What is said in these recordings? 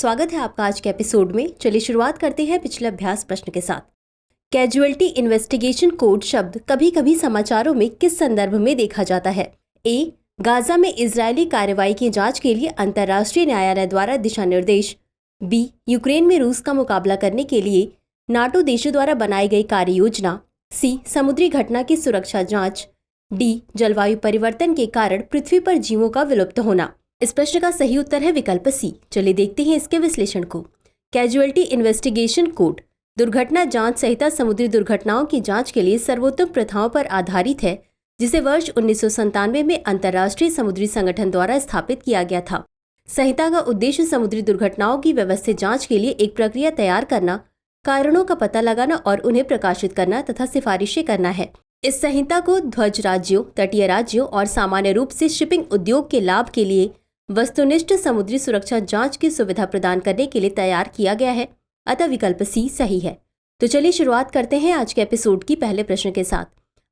स्वागत है आपका आज के एपिसोड में। चलिए शुरुआत करते हैं पिछले अभ्यास प्रश्न के साथ। कैजुअल्टी इन्वेस्टिगेशन कोड शब्द कभी कभी समाचारों में किस संदर्भ में देखा जाता है? ए, गाजा में इजरायली कार्रवाई की जांच के लिए अंतर्राष्ट्रीय न्यायालय द्वारा दिशा निर्देश। बी, यूक्रेन में रूस का मुकाबला करने के लिए नाटो देशों द्वारा बनाई गई कार्य योजना। सी, समुद्री घटना की सुरक्षा जांच। डी, जलवायु परिवर्तन के कारण पृथ्वी पर जीवों का विलुप्त होना। इस प्रश्न का सही उत्तर है विकल्प सी। चलिए देखते हैं इसके विश्लेषण को। कैजुअल्टी इन्वेस्टिगेशन कोड दुर्घटना जांच संहिता समुद्री दुर्घटनाओं की जांच के लिए सर्वोत्तम प्रथाओं पर आधारित है, जिसे वर्ष 1997 में अंतर्राष्ट्रीय समुद्री संगठन द्वारा स्थापित किया गया था। संहिता का उद्देश्य समुद्री दुर्घटनाओं की व्यवस्थित जांच के लिए एक प्रक्रिया तैयार करना, कारणों का पता लगाना और उन्हें प्रकाशित करना तथा सिफारिशें करना है। इस संहिता को ध्वज राज्यों, तटीय राज्यों और सामान्य रूप से शिपिंग उद्योग के लाभ के लिए वस्तुनिष्ठ समुद्री सुरक्षा जांच की सुविधा प्रदान करने के लिए तैयार किया गया है। अतः विकल्प सी सही है। तो चलिए शुरुआत करते हैं आज के एपिसोड की पहले प्रश्न के साथ।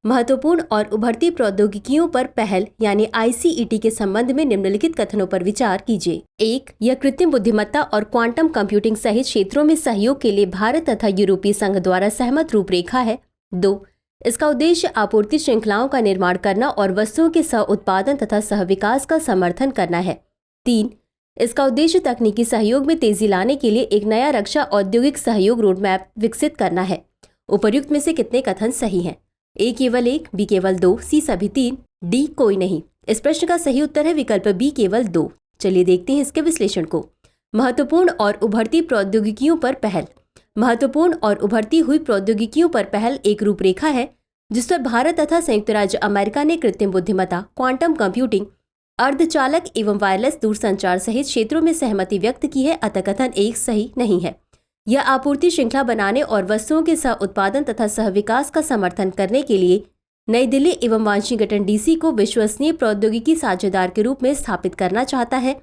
महत्वपूर्ण और उभरती प्रौद्योगिकियों पर पहल यानी ICET के संबंध में निम्नलिखित कथनों पर विचार कीजिए। 1, यह कृत्रिम बुद्धिमत्ता और क्वांटम कंप्यूटिंग सहित क्षेत्रों में सहयोग के लिए भारत तथा यूरोपीय संघ द्वारा सहमत रूपरेखा है। 2, इसका उद्देश्य आपूर्ति श्रृंखलाओं का निर्माण करना और वस्तुओं के सह उत्पादन तथा सह विकास का समर्थन करना है। 3, इसका उद्देश्य तकनीकी सहयोग में तेजी लाने के लिए एक नया रक्षा औद्योगिक सहयोग रोडमैप विकसित करना है। उपर्युक्त में से कितने कथन सही हैं? ए केवल 1, बी केवल 2, सी सभी 3, डी कोई नहीं। इस प्रश्न का सही उत्तर है विकल्प बी केवल 2। चलिए देखते हैं इसके विश्लेषण को। महत्वपूर्ण और उभरती प्रौद्योगिकियों पर पहल। महत्वपूर्ण और उभरती हुई प्रौद्योगिकियों पर पहल एक रूपरेखा है जिस पर भारत तथा संयुक्त राज्य अमेरिका ने कृत्रिम बुद्धिमत्ता, क्वांटम कंप्यूटिंग, अर्धचालक एवं वायरलेस दूरसंचार सहित क्षेत्रों में सहमति व्यक्त की है। अतः कथन 1 सही नहीं है। यह आपूर्ति श्रृंखला बनाने और वस्तुओं के सह उत्पादन तथा सह विकास का समर्थन करने के लिए नई दिल्ली एवं वाशिंगटन DC को विश्वसनीय प्रौद्योगिकी साझेदार के रूप में स्थापित करना चाहता है।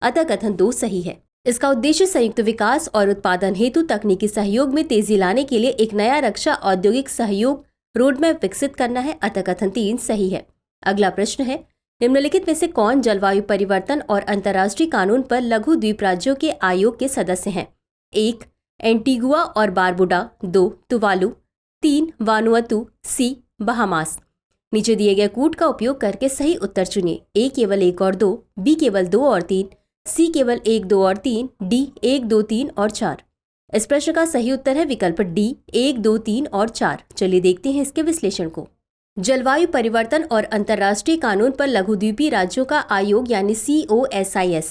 अतः कथन 2 सही है। इसका उद्देश्य संयुक्त विकास और उत्पादन हेतु तकनीकी सहयोग में तेजी लाने के लिए एक नया रक्षा औद्योगिक सहयोग रोडमैप विकसित करना है। अतः कथन 3 सही है। अगला प्रश्न है, निम्नलिखित में से कौन जलवायु परिवर्तन और अंतर्राष्ट्रीय कानून पर लघु द्वीप राज्यों के आयोग के सदस्य हैं? 1, एंटीगुआ और बारबुडा। 2, तुवालू। 3, वानुअतु। सी, बहामास। नीचे दिए गए कूट का उपयोग करके सही उत्तर चुनिए। ए केवल 1 और 2, बी केवल 2 और 3, सी केवल 1, 2 और 3, डी 1, 2, 3 और 4। इस प्रश्न का सही उत्तर है विकल्प डी 1, 2, 3 और 4। चलिए देखते हैं इसके विश्लेषण को। जलवायु परिवर्तन और अंतर्राष्ट्रीय कानून पर लघुद्वीपीय राज्यों का आयोग यानी COSIS।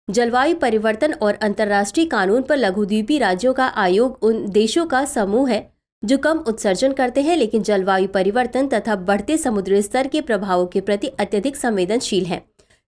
जलवायु परिवर्तन और अंतर्राष्ट्रीय कानून पर लघुद्वीपीय राज्यों का आयोग उन देशों का समूह है जो कम उत्सर्जन करते हैं लेकिन जलवायु परिवर्तन तथा बढ़ते समुद्री स्तर के प्रभावों के प्रति अत्यधिक संवेदनशील हैं।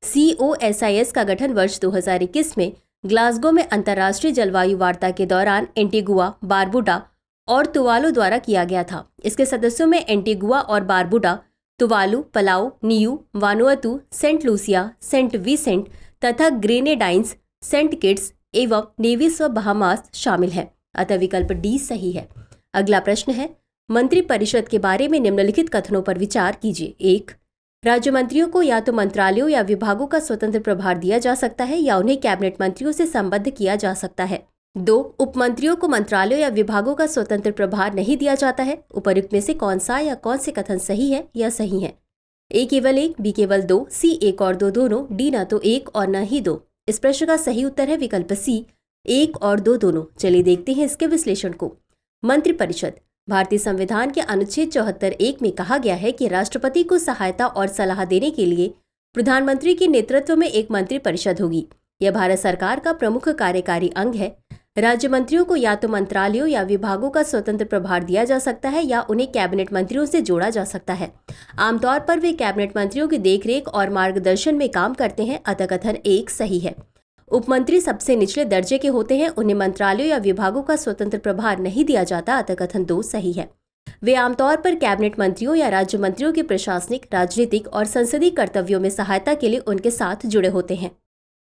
COSIS का गठन वर्ष 2021 में ग्लासगो में अंतर्राष्ट्रीय जलवायु वार्ता के दौरान एंटीगुआ, बारबुडा और तुवालू द्वारा किया गया था। इसके सदस्यों में एंटीगुआ और Barbuda, Tuvalu, Palau, Niue, Vanuatu, Saint Lucia, Saint Vincent तथा ग्रेनेडाइंस, सेंट किट्स एवं नेविस व बहामास शामिल हैं। अतः विकल्प डी सही है। अगला प्रश्न है, मंत्रिपरिषद के बारे में निम्नलिखित कथनों पर विचार कीजिए। 1, राज्य मंत्रियों को या तो मंत्रालयों या विभागों का स्वतंत्र प्रभार दिया जा सकता है या उन्हें कैबिनेट मंत्रियों से संबद्ध किया जा सकता है। 2, उपमंत्रियों को मंत्रालयों या विभागों का स्वतंत्र प्रभार नहीं दिया जाता है। उपर्युक्त में से कौन सा या कौन से कथन सही है या सही है? ए केवल 1, बी केवल 2, सी 1 और 2 दोनों, डी न तो 1 और न ही 2। इस प्रश्न का सही उत्तर है विकल्प सी 1 और 2 दोनों। चलिए देखते हैं इसके विश्लेषण को। मंत्रिपरिषद। भारतीय संविधान के अनुच्छेद 74(1) में कहा गया है कि राष्ट्रपति को सहायता और सलाह देने के लिए प्रधानमंत्री के नेतृत्व में एक मंत्रिपरिषद होगी। यह भारत सरकार का प्रमुख कार्यकारी अंग है। राज्य मंत्रियों को या तो मंत्रालयों या विभागों का स्वतंत्र प्रभार दिया जा सकता है या उन्हें कैबिनेट मंत्रियों से जोड़ा जा सकता है। आमतौर पर वे कैबिनेट मंत्रियों की देखरेख और मार्गदर्शन में काम करते हैं। अतः कथन 1 सही है। उपमंत्री सबसे निचले दर्जे के होते हैं, उन्हें मंत्रालयों या विभागों का स्वतंत्र प्रभार नहीं दिया जाता। अतः कथन 2 सही है। वे आमतौर पर कैबिनेट मंत्रियों या राज्य मंत्रियों के प्रशासनिक, राजनीतिक और संसदीय कर्तव्यों में सहायता के लिए उनके साथ जुड़े होते हैं।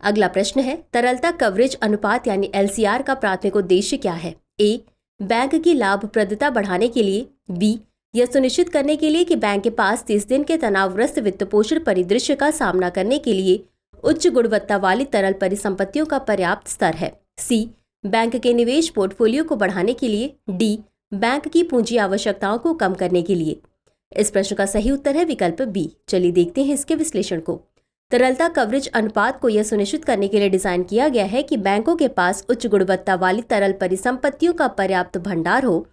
अगला प्रश्न है, तरलता कवरेज अनुपात यानी LCR का प्राथमिक उद्देश्य क्या है? ए, बैंक की लाभप्रदता बढ़ाने के लिए। बी, यह सुनिश्चित करने के लिए कि बैंक के पास 30 दिन के तनावग्रस्त वित्तपोषण परिदृश्य का सामना करने के लिए उच्च गुणवत्ता वाली तरल परिसंपत्तियों का पर्याप्त स्तर है। सी, बैंक के निवेश पोर्टफोलियो को बढ़ाने के लिए, डी, बैंक की पूंजी आवश्यकताओं को कम करने के लिए। इस प्रश्न का सही उत्तर है विकल्प बी। चलिए देखते हैं इसके विश्लेषण को। तरलता कवरेज अनुपात को यह सुनिश्चित करने के लिए डिजाइन किया गया है कि बैंकों के पास उच्च गुणवत्ता वाली तरल परिसंपत्तियों का पर्याप्त भंडार हो,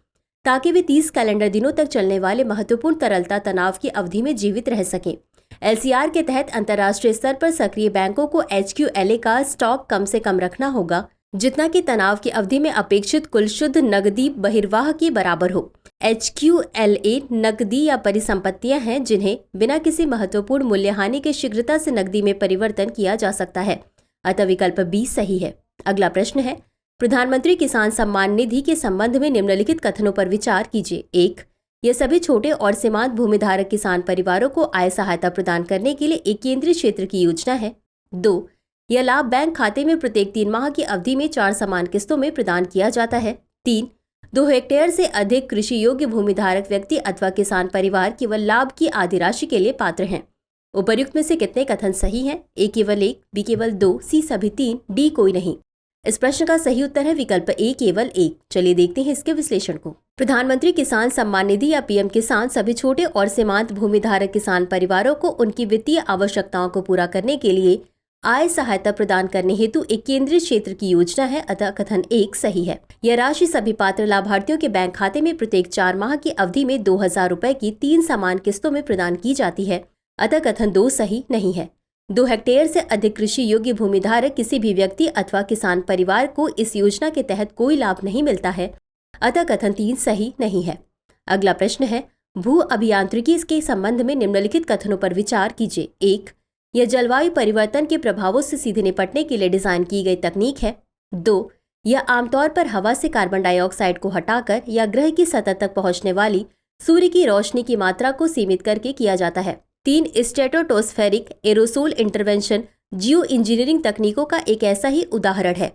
ताकि वे 30 कैलेंडर दिनों तक चलने वाले महत्वपूर्ण तरलता तनाव की अवधि में जीवित रह सकें। LCR के तहत अंतर्राष्ट्रीय स्तर पर सक्रिय बैंकों को HQLA का स्टॉक कम से कम रखना होगा, जितना कि तनाव की अवधि में अपेक्षित कुल शुद्ध नकदी बहिर्वाह के बराबर हो। HQLA नकदी या परिसंपत्तियां हैं जिन्हें बिना किसी महत्वपूर्ण मूल्यहानि के शीघ्रता से नकदी में परिवर्तन किया जा सकता है, अतः विकल्प बी सही है। अगला प्रश्न है, प्रधानमंत्री किसान सम्मान निधि के संबंध में निम्नलिखित कथनों पर विचार कीजिए। 1. यह सभी छोटे और सीमांत भूमिधारक किसान परिवारों को आय सहायता प्रदान करने के लिए एक केंद्रीय क्षेत्र की योजना है। 2. यह लाभ बैंक खाते में प्रत्येक 3 माह की अवधि में 4 समान किस्तों में प्रदान किया जाता है। 3. 2 हेक्टेयर से अधिक कृषि योग्य भूमिधारक व्यक्ति अथवा किसान परिवार केवल लाभ की आधी राशि के लिए पात्र हैं। उपर्युक्त में से कितने कथन सही हैं? ए केवल 1, बी केवल 2, सी सभी 3, डी कोई नहीं। इस प्रश्न का सही उत्तर है विकल्प ए केवल 1। चलिए देखते हैं इसके विश्लेषण को। प्रधानमंत्री किसान सम्मान निधि या PM किसान सभी छोटे और सीमांत भूमिधारक किसान परिवारों को उनकी वित्तीय आवश्यकताओं को पूरा करने के लिए आय सहायता प्रदान करने हेतु एक केंद्रीय क्षेत्र की योजना है, अतः कथन 1 सही है। यह राशि सभी पात्र लाभार्थियों के बैंक खाते में प्रत्येक 4 माह की अवधि में 2000 रुपए की 3 समान किस्तों में प्रदान की जाती है, अतः कथन 2 सही नहीं है। 2 हेक्टेयर से अधिक कृषि योग्य भूमिधारक किसी भी व्यक्ति अथवा किसान परिवार को इस योजना के तहत कोई लाभ नहीं मिलता है, अतः कथन 3 सही नहीं है। अगला प्रश्न है, भू अभियांत्रिकी के संबंध में निम्नलिखित कथनों पर विचार कीजिए। 1. यह जलवायु परिवर्तन के प्रभावों से सीधे निपटने के लिए डिजाइन की गई तकनीक है। 2. यह आमतौर पर हवा से कार्बन डाइऑक्साइड को हटाकर या ग्रह की सतह तक पहुंचने वाली सूर्य की रोशनी की मात्रा को सीमित करके किया जाता है। 3. स्ट्रेटोस्फेरिक एरोसोल इंटरवेंशन जियो इंजीनियरिंग तकनीकों का एक ऐसा ही उदाहरण है।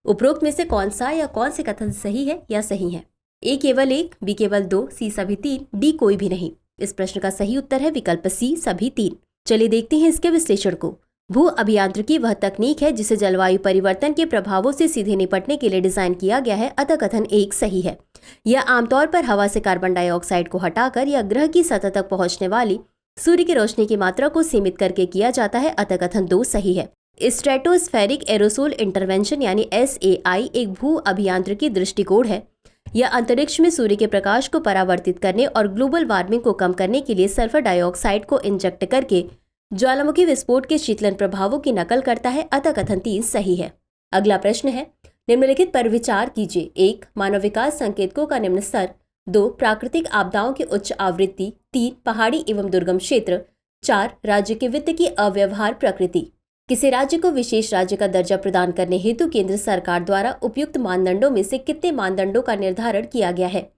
उपरोक्त में से कौन सा या कौन से कथन सही है या सही है? ए केवल 1, बी केवल 2, सी सभी 3, डी कोई भी नहीं। इस प्रश्न का सही उत्तर है विकल्प सी सभी 3। चलिए देखते हैं इसके विश्लेषण को। भू अभियांत्रिकी वह तकनीक है जिसे जलवायु परिवर्तन के प्रभावों से सीधे निपटने के लिए डिजाइन किया गया है, अतः कथन 1 सही है। यह आमतौर पर हवा से कार्बन डाइऑक्साइड को हटाकर या ग्रह की सतह तक पहुंचने वाली सूर्य की रोशनी की मात्रा को सीमित करके किया जाता है, अतः कथन 2 सही है। स्ट्रेटोस्फेरिक एरोसोल इंटरवेंशन यानी SAI एक भू अभियांत्रिकी दृष्टिकोण है। यह अंतरिक्ष में सूर्य के प्रकाश को परावर्तित करने और ग्लोबल वार्मिंग को कम करने के लिए सल्फर डाइऑक्साइड को इंजेक्ट करके ज्वालामुखी विस्फोट के शीतलन प्रभावों की नकल करता है, अतः कथन 3 सही है। अगला प्रश्न है, निम्नलिखित पर विचार कीजिए। 1. मानव विकास संकेतकों का निम्न स्तर। 2. प्राकृतिक आपदाओं की उच्च आवृत्ति। 3. पहाड़ी एवं दुर्गम क्षेत्र। 4. राज्य के वित्त की अव्यवहार प्रकृति। किसी राज्य को विशेष राज्य का दर्जा प्रदान करने हेतु केंद्र सरकार द्वारा उपयुक्त मानदंडों में से कितने मानदंडों का निर्धारण किया गया है?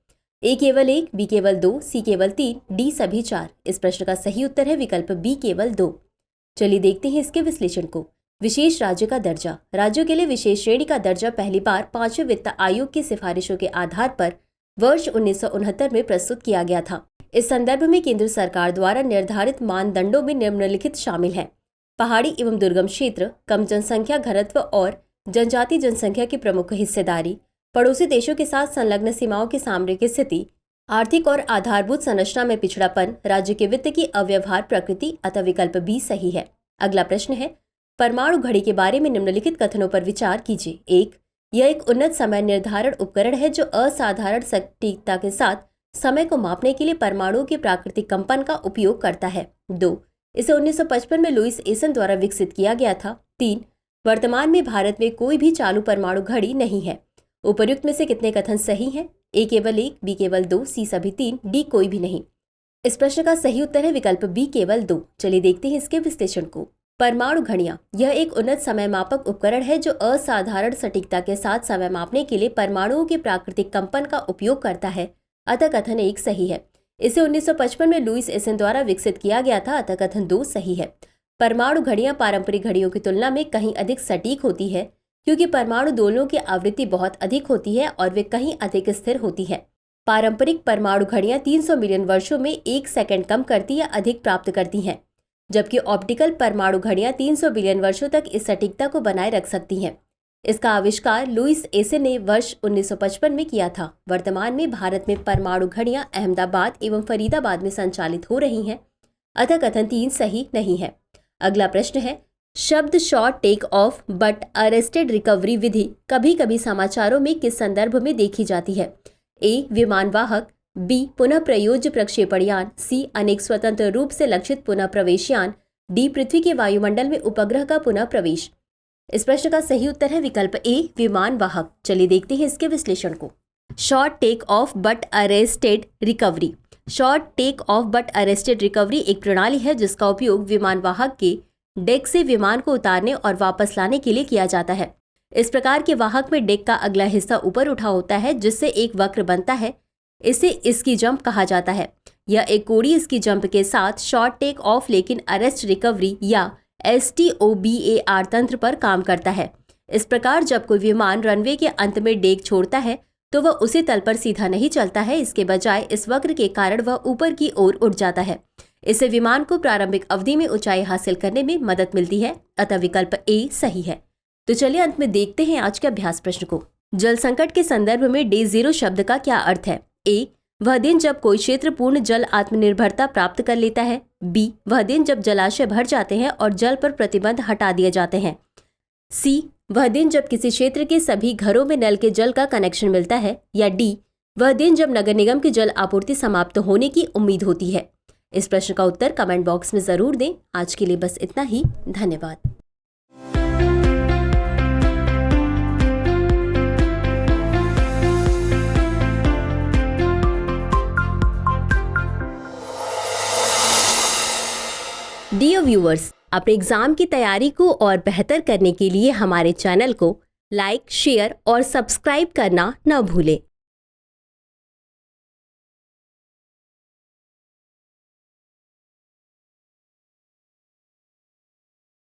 ए केवल 1, बी केवल 2, सी केवल 3, डी सभी 4। इस प्रश्न का सही उत्तर है विकल्प बी केवल 2। चलिए देखते हैं इसके विश्लेषण को। विशेष राज्य का दर्जा। राज्यों के लिए विशेष श्रेणी का दर्जा पहली बार 5वें वित्त आयोग की सिफारिशों के आधार पर वर्ष 1969 में प्रस्तुत किया गया था। इस संदर्भ में केंद्र सरकार द्वारा निर्धारित मानदंडों में निम्नलिखित शामिल है: पहाड़ी एवं दुर्गम क्षेत्र, कम जनसंख्या घनत्व और जनजाति जनसंख्या की प्रमुख हिस्सेदारी, पड़ोसी देशों के साथ संलग्न सीमाओं की सामरिक स्थिति, आर्थिक और आधारभूत संरचना में पिछड़ापन, राज्य के वित्त की अव्यवहार प्रकृति, अतः विकल्प बी सही है। अगला प्रश्न है, परमाणु घड़ी के बारे में निम्नलिखित कथनों पर विचार कीजिए। 1. यह एक उन्नत समय निर्धारण उपकरण है जो असाधारण सटीकता के साथ समय को मापने के लिए परमाणुओं के प्राकृतिक कंपन का उपयोग करता है। 2. इसे 1955 में लुईस एसन द्वारा विकसित किया गया था। 3. वर्तमान में भारत में कोई भी चालू परमाणु घड़ी नहीं है। उपर्युक्त में से कितने कथन सही हैं? ए केवल 1, बी केवल 2, सी सभी 3, डी कोई भी नहीं। इस प्रश्न का सही उत्तर है विकल्प बी केवल 2। चलिए देखते हैं इसके विश्लेषण को। परमाणु घड़ियां यह एक उन्नत समय मापक उपकरण है जो असाधारण सटीकता के साथ समय मापने के लिए परमाणुओं के प्राकृतिक कंपन का उपयोग करता है, अतः कथन 1 सही है। इसे 1955 में लुईस एसन द्वारा विकसित किया गया था, अतः कथन 2 सही है। परमाणु घड़ियां पारंपरिक घड़ियों की तुलना में कहीं अधिक सटीक होती है क्योंकि परमाणु दोलनों की आवृत्ति बहुत अधिक होती है और वे कहीं अधिक स्थिर होती है। पारंपरिक परमाणु घड़ियां 300 मिलियन वर्षों में 1 सेकंड कम करती या अधिक प्राप्त करती हैं, जबकि ऑप्टिकल परमाणु घड़ियां 300 बिलियन वर्षों तक इस सटीकता को बनाए रख सकती हैं। इसका आविष्कार लुइस एसे ने वर्ष 1955 में किया था। वर्तमान में भारत में परमाणु घड़ियां अहमदाबाद एवं फरीदाबाद में संचालित हो रही हैं, अतः कथन 3 सही नहीं है। अगला प्रश्न है, शब्द short take off but arrested recovery विधि कभी कभी समाचारों में किस संदर्भ में देखी जाती है? ए. विमान वाहक, बी. पुनः प्रयोज्य प्रक्षेपण यान, सी. अनेक स्वतंत्र रूप से लक्षित पुनः प्रवेश यान, डी. पृथ्वी के वायुमंडल में उपग्रह का पुनः प्रवेश। इस प्रश्न का सही उत्तर है विकल्प ए. विमान वाहक। चलिए देखते हैं इसके विश्लेषण को। Short take off but arrested recovery. Short take off but arrested recovery एक प्रणाली है जिसका उपयोग विमान वाहक के डेक से विमान को उतारने और वापस लाने के लिए किया जाता है। इस प्रकार के वाहक में डेक का अगला हिस्सा ऊपर उठा होता है जिससे एक वक्र बनता है। इसे इसकी जंप कहा जाता है। यह एक कोड़ी इसकी जंप के साथ शॉर्ट टेक ऑफ लेकिन अरेस्ट रिकवरी या STOBAR तंत्र पर काम करता है। इस प्रकार जब कोई विमान रनवे के अंत में डेक छोड़ता है तो वह उसी तल पर सीधा नहीं चलता है, इसके बजाय इस वक्र के कारण वह ऊपर की ओर उठ जाता है। इससे विमान को प्रारंभिक अवधि में ऊंचाई हासिल करने में मदद मिलती है, अतः विकल्प ए सही है। तो चलिए अंत में देखते हैं आज के अभ्यास प्रश्न को। जल संकट के संदर्भ में डे 0 शब्द का क्या अर्थ है? ए. वह दिन जब कोई क्षेत्र पूर्ण जल आत्मनिर्भरता प्राप्त कर लेता है। बी. वह दिन जब जलाशय भर जाते हैं और जल पर प्रतिबंध हटा दिए जाते हैं। सी. वह दिन जब किसी क्षेत्र के सभी घरों में नल के जल का कनेक्शन मिलता है। या डी. वह दिन जब नगर निगम की जल आपूर्ति समाप्त होने की उम्मीद होती है। इस प्रश्न का उत्तर कमेंट बॉक्स में जरूर दें। आज के लिए बस इतना ही। धन्यवाद। डियर व्यूअर्स, अपने एग्जाम की तैयारी को और बेहतर करने के लिए हमारे चैनल को लाइक, शेयर और सब्सक्राइब करना न भूलें।